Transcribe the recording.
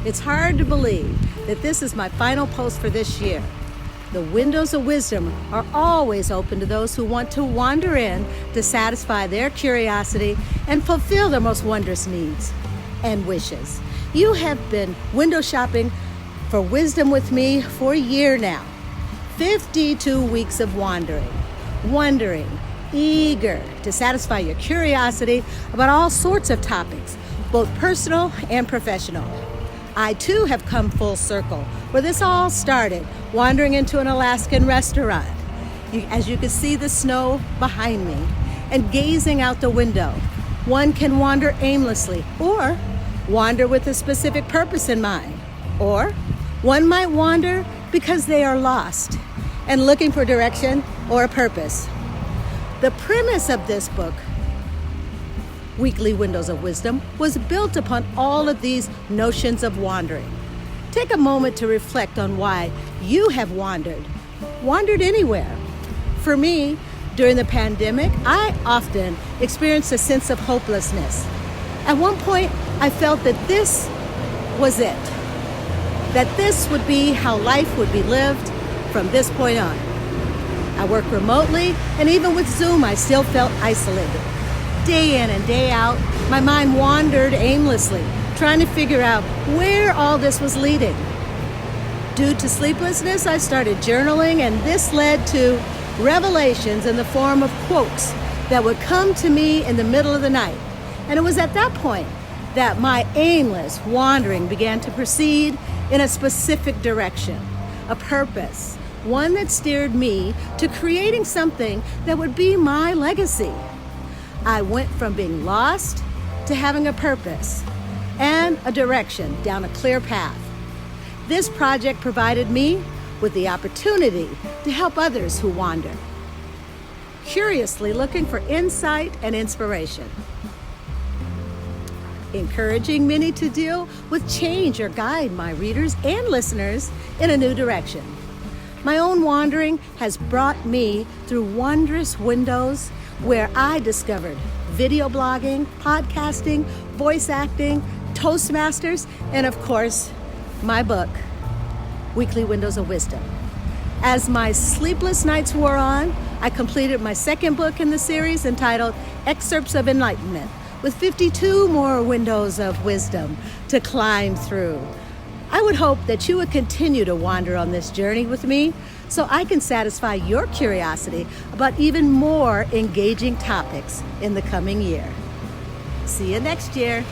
It's hard to believe that this is my final post for this year. The windows of wisdom are always open to those who want to wander in to satisfy their curiosity and fulfill their most wondrous needs and wishes. You have been window shopping for wisdom with me for a year now. 52 weeks of wondering, eager to satisfy your curiosity about all sorts of topics, both personal and professional. I too have come full circle where this all started, wandering into an Alaskan restaurant. As you can see the snow behind me and gazing out the window, one can wander aimlessly or wander with a specific purpose in mind. Or one might wander because they are lost and looking for direction or a purpose. The premise of this book, Weekly Windows of Wisdom, was built upon all of these notions of wandering. Take a moment to reflect on why you have wandered anywhere. For me, during the pandemic, I often experienced a sense of hopelessness. At one point, I felt that this was it, that this would be how life would be lived from this point on. I work remotely, and even with Zoom, I still felt isolated. Day in and day out, my mind wandered aimlessly, trying to figure out where all this was leading. Due to sleeplessness, I started journaling, and this led to revelations in the form of quotes that would come to me in the middle of the night. And it was at that point that my aimless wandering began to proceed in a specific direction, a purpose, one that steered me to creating something that would be my legacy. I went from being lost to having a purpose and a direction down a clear path. This project provided me with the opportunity to help others who wander, curiously looking for insight and inspiration, encouraging many to deal with change or guide my readers and listeners in a new direction. My own wandering has brought me through wondrous windows where I discovered video blogging, podcasting, voice acting, Toastmasters, and of course, my book, Weekly Windows of Wisdom. As my sleepless nights wore on, I completed my second book in the series entitled Excerpts of Enlightenment, with 52 more windows of wisdom to climb through. I would hope that you would continue to wander on this journey with me so I can satisfy your curiosity about even more engaging topics in the coming year. See you next year.